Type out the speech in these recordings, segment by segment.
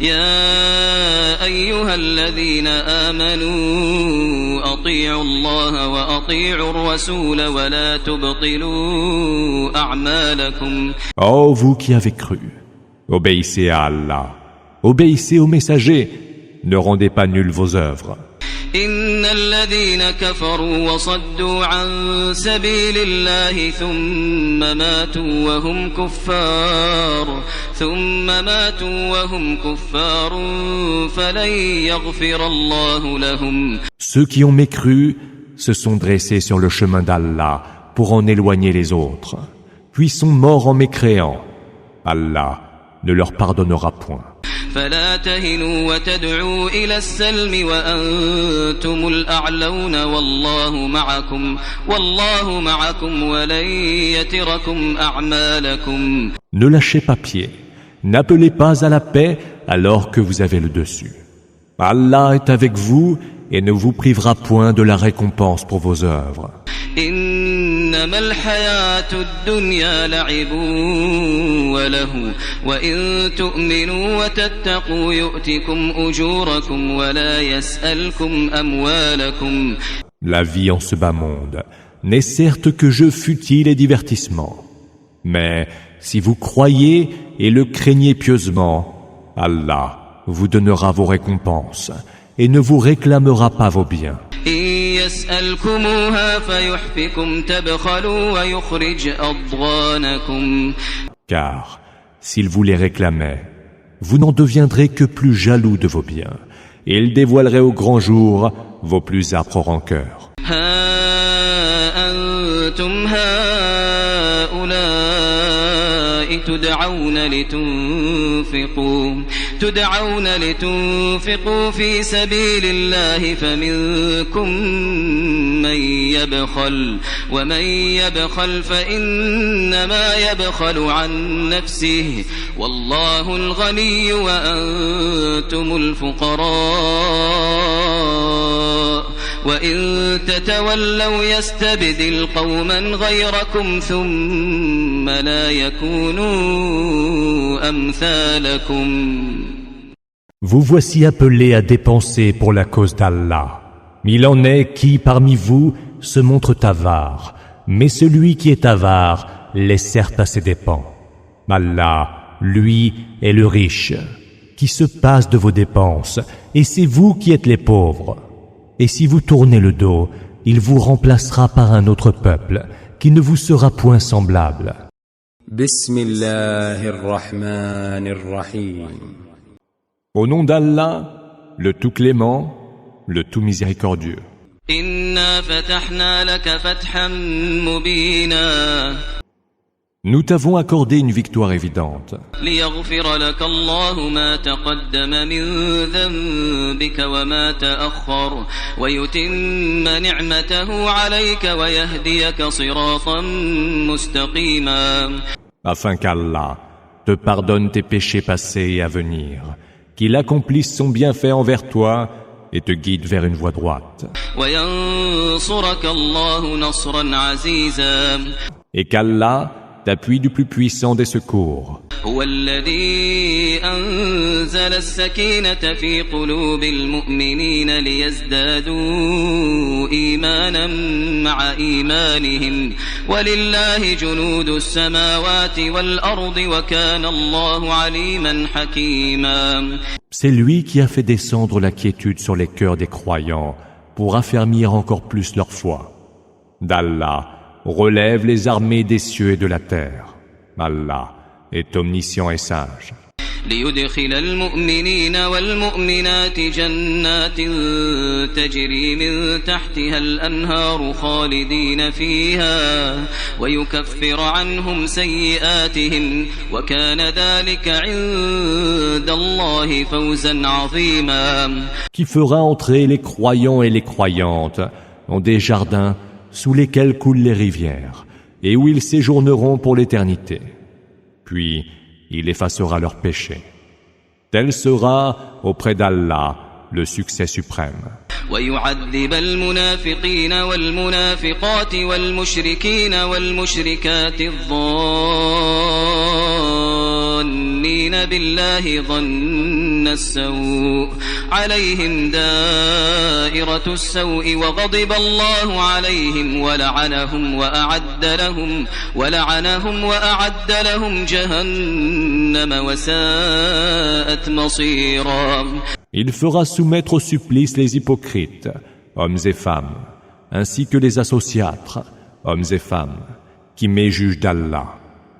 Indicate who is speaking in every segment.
Speaker 1: يا أيها الذين آمنوا أطيعوا الله وأطيعوا الرسول ولا تبطلوا أعمالكم.
Speaker 2: Ô vous qui avez cru, obéissez à Allah, obéissez aux messagers, ne rendez pas nulles vos œuvres.
Speaker 1: إن الذين كفروا وصدوا عن سبيل الله ثم ماتوا وهم كفار فلن يغفر الله لهم.
Speaker 2: Ceux qui ont mécru se sont dressés sur le chemin d'Allah pour en éloigner les autres, puis sont morts en mécréants. Allah ne leur pardonnera point.
Speaker 1: فلا تهنوا وتدعوا إلى السلم وأنتم الأعلون والله معكم ولن يتركم أعمالكم.
Speaker 2: Ne lâchez pas pied, n'appelez pas à la paix alors que vous avez le dessus. Allah est avec vous et ne vous privera point de la récompense pour vos œuvres.
Speaker 1: إنما الحياة الدنيا لعب وله وإن تؤمنوا وتتقوا يؤتكم أجوركم ولا يسألكم أموالكم.
Speaker 2: La vie en ce bas monde n'est certes que jeu futile et divertissement. Mais si vous croyez et le craignez pieusement, Allah vous donnera vos récompenses et ne vous réclamera pas vos biens. Car s'il vous les réclamait, vous n'en deviendrez que plus jaloux de vos biens, et il dévoilerait au grand jour vos plus âpres rancœurs.
Speaker 1: تدعون لتنفقوا في سبيل الله فمنكم من يبخل ومن يبخل فإنما يبخل عن نفسه والله الغني وأنتم الفقراء وإن تتولوا يستبدل قوما غيركم ثم لا يكونوا أمثالكم.
Speaker 2: Vous voici appelés à dépenser pour la cause d'Allah. Il en est qui, parmi vous, se montre avare, mais celui qui est avare l'est certes à ses dépens. Allah, lui, est le riche, qui se passe de vos dépenses, et c'est vous qui êtes les pauvres. Et si vous tournez le dos, il vous remplacera par un autre peuple, qui ne vous sera point semblable.
Speaker 3: Bismillahirrahmanirrahim.
Speaker 2: Au nom d'Allah, le tout clément, le tout miséricordieux.
Speaker 1: Inna fatahna laka fathan mubina.
Speaker 2: Nous t'avons accordé une victoire évidente.
Speaker 1: ليغفر لك الله ما تقدم من ذنبك وما تأخر ويتم نعمته عليك ويهديك صراطا مستقيما.
Speaker 2: Afin qu'Allah te pardonne tes péchés passés et à venir, qu'il accomplisse son bienfait envers toi et te guide vers une voie droite.
Speaker 1: وينصرك الله نصرا عزيزا.
Speaker 2: Et qu'Allah t'appuie du plus puissant des secours.
Speaker 1: هو الذي أنزل السكينة في قلوب المؤمنين ليزدادوا إيمانا مع إيمانهم ولله جنود السماوات والأرض وكان الله عليما حكيما.
Speaker 2: C'est lui qui a fait descendre la quiétude sur les cœurs des croyants pour affermir encore plus leur foi. D'Allah relève les armées des cieux et de la terre. Allah est omniscient et sage.
Speaker 1: ليدخل المؤمنين والمؤمنات جنات تجري من تحتها الأنهار خالدين فيها ويكفر عنهم سيئاتهم وكان ذلك عند الله فوزا عظيما.
Speaker 2: Qui fera entrer les croyants et les croyantes dans des jardins sous lesquels coulent les rivières, et où ils séjourneront pour l'éternité. Puis, il effacera leurs péchés. Tel sera, auprès d'Allah, le succès suprême.
Speaker 1: ويعذب المنافقين والمنافقات والمشركين والمشركات الظانين بالله ظن فعلوهن السوء عليهم دائرة السوء وغضب الله عليهم ولعنهم وأعد لهم جهنم وساءت مصيرا.
Speaker 2: Il fera soumettre au supplice les hypocrites, hommes et femmes, ainsi que les associatres, hommes et femmes, qui méjugent d'Allah.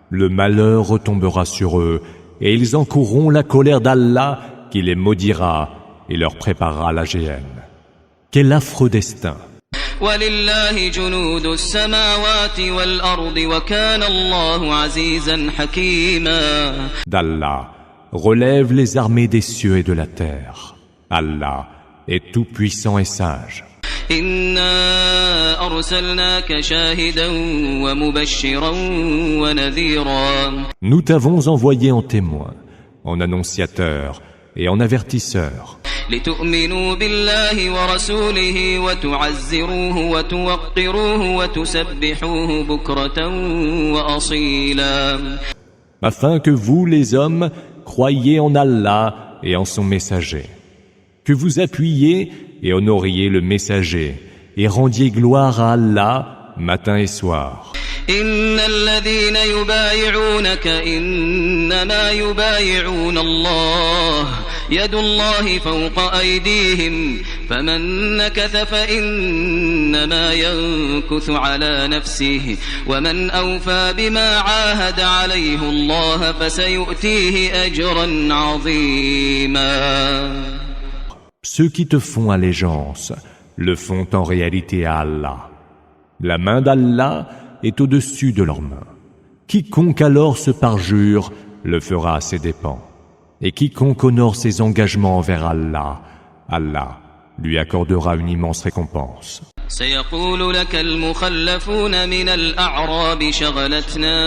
Speaker 2: Le malheur retombera sur eux, et ils encourront la colère d'Allah qui les maudira et leur préparera la géhenne. Quel affreux destin!
Speaker 1: وَلِلَّهِ جُنُودُ السَّمَاوَاتِ وَالْأَرْضِ وَكَانَ اللَّهُ عَزِيزًا حَكِيمًا.
Speaker 2: D'Allah relève les armées des cieux et de la terre. Allah est tout puissant et sage.
Speaker 1: إِنَّا أَرْسَلْنَاكَ شَاهِدًا وَمُبَشِّرًا وَنَذِيرًا.
Speaker 2: Nous t'avons envoyé en témoin, en annonciateur et en avertisseur.
Speaker 1: لِتُؤْمِنُوا بِاللَّهِ وَرَسُولِهِ وَتُعَزِّرُوهُ وَتُوَقِّرُوهُ وَتُسَبِّحُوهُ بُكْرَةً وَأَصِيلًا.
Speaker 2: Afin que vous, les hommes, croyiez en Allah et en son messager, que vous appuyiez et honoriez le messager et rendiez gloire à Allah matin et soir.
Speaker 1: إن الذين يبايعونك إنما يبايعون الله يد الله فوق أيديهم فمن نكث فإنما ينكث على نفسه ومن أوفى بما عاهد عليه الله فسيؤتيه أجرا عظيما.
Speaker 2: Ceux qui te font allégeance le font en réalité à Allah. La main d'Allah est au-dessus de leurs mains. Quiconque alors se parjure le fera à ses dépens. Et quiconque honore ses engagements envers Allah, Allah lui accordera une immense récompense.
Speaker 1: سيقول لك المخلفون من الأعراب شغلتنا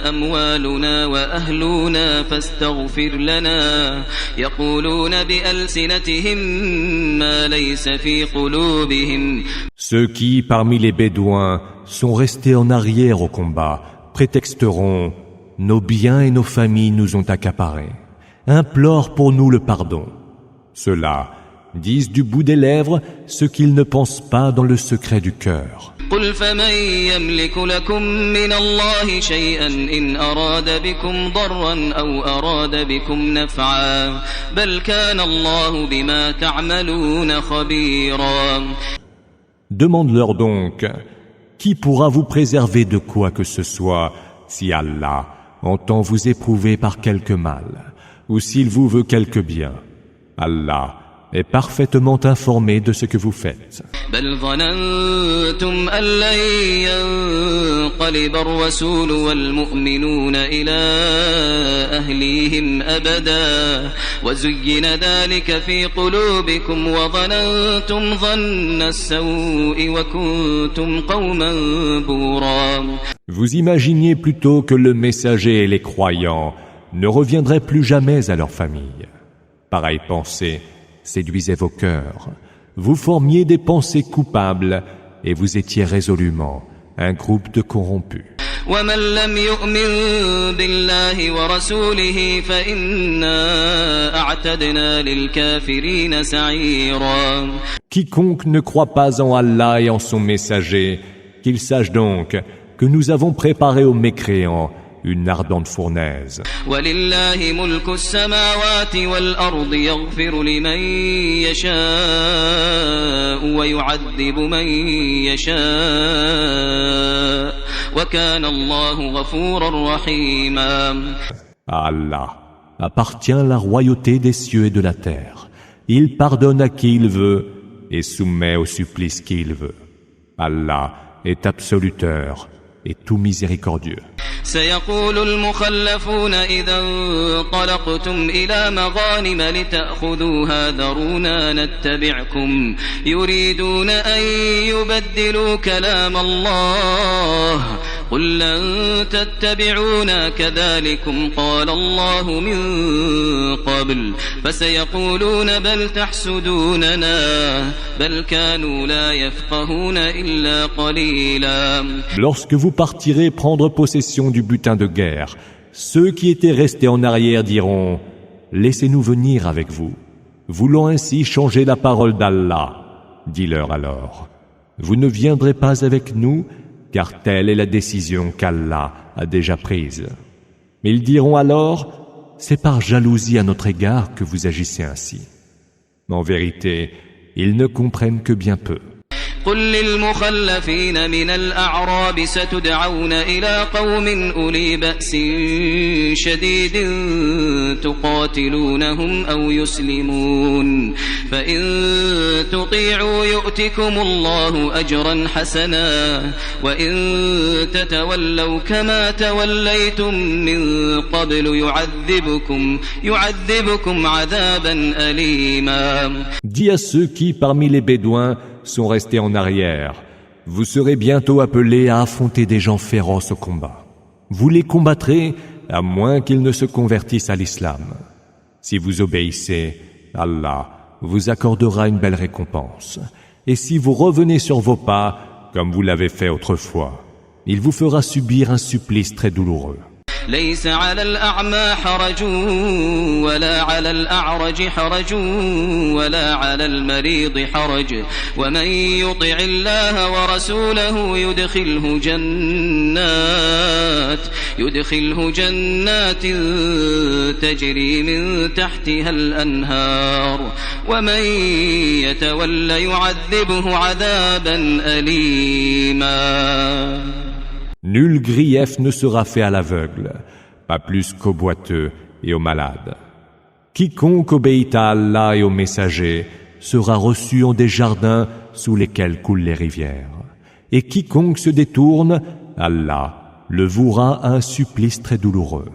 Speaker 1: أموالنا وأهلنا فاستغفر لنا يقولون بألسنتهم ما ليس في قلوبهم.
Speaker 2: Ceux qui, parmi les Bédouins, sont restés en arrière au combat, prétexteront « Nos biens et nos familles nous ont accaparés. Implore pour nous le pardon. » Ceux-là disent du bout des lèvres ce qu'ils ne pensent pas dans le secret du cœur.
Speaker 1: قل فمن يملك لكم من الله شيئا إن أراد بكم ضرا أو أراد بكم نفعا بل كان الله بما تعملون خبيرا.
Speaker 2: Demande-leur donc, qui pourra vous préserver de quoi que ce soit si Allah entend vous éprouver par quelque mal ou s'il vous veut quelque bien? Allah est parfaitement informé de ce que vous faites.
Speaker 1: بل ظننتم أن لن ينقلب الرسول والمؤمنون إلى أهليهم أبدا وزين ذلك في قلوبكم وظننتم ظن السوء وكنتم قوما بورا.
Speaker 2: Vous imaginiez plutôt que le messager et les croyants ne reviendraient plus jamais à leur famille. Pareille pensée séduisait vos cœurs. Vous formiez des pensées coupables et vous étiez résolument un groupe de corrompus.
Speaker 1: ومن لم يؤمن بالله ورسوله فإنا أعتدنا للكافرين سعيرا.
Speaker 2: Quiconque ne croit pas en Allah et en son messager, qu'il sache donc que nous avons préparé aux mécréants une ardente fournaise.
Speaker 1: وَلِلَّهِ مُلْكُ السَّمَاوَاتِ وَالْأَرْضِ يَغْفِرُ لِمَن يَشَاءُ وَيُعَذِّبُ مَن يَشَاءُ وَكَانَ اللَّهُ غَفُورًا رَحِيمًا.
Speaker 2: À Allah appartient la royauté des cieux et de la terre. Il pardonne à qui il veut et soumet au supplice qui il veut. Allah est absoluteur et tout miséricordieux.
Speaker 1: سيقول المخلفون إذا انطلقتم إلى مغانم لتأخذوها ذرونا نتبعكم يريدون أن يبدلوا كلام الله قل لن تتبعونا كذلكم قال الله من قبل فسيقولون بل تحسدوننا بل كانوا لا يفقهون إلا قليلا.
Speaker 2: Lorsque vous partirez prendre possession du butin de guerre, ceux qui étaient restés en arrière diront « laissez-nous venir avec vous, voulant ainsi changer la parole d'Allah. Dis-leur alors, vous ne viendrez pas avec nous, car telle est la décision qu'Allah a déjà prise. Mais ils diront alors, c'est par jalousie à notre égard que vous agissez ainsi. En vérité, ils ne comprennent que bien peu.
Speaker 1: قل للمخلفين من الأعراب ستدعون إلى قوم أولي بأس شديد تقاتلونهم أو يسلمون فإن تطيعوا يؤتكم الله أجرا حسنا وإن تتولوا كما توليتم من قبل يعذبكم عذابا أليما.
Speaker 2: Dis à ceux qui, parmi les Bédouins, sont restés en arrière, vous serez bientôt appelés à affronter des gens féroces au combat. Vous les combattrez à moins qu'ils ne se convertissent à l'islam. Si vous obéissez, Allah vous accordera une belle récompense. Et si vous revenez sur vos pas, comme vous l'avez fait autrefois, il vous fera subir un supplice très douloureux.
Speaker 1: ليس على الأعمى حرج ولا على الأعرج حرج ولا على المريض حرج ومن يطع الله ورسوله يدخله جنات تجري من تحتها الأنهار ومن يتول يعذبه عذابا أليما.
Speaker 2: Nul grief ne sera fait à l'aveugle, pas plus qu'au boiteux et aux malades. Quiconque obéit à Allah et aux messagers sera reçu en des jardins sous lesquels coulent les rivières. Et quiconque se détourne, Allah le vouera à un supplice très douloureux.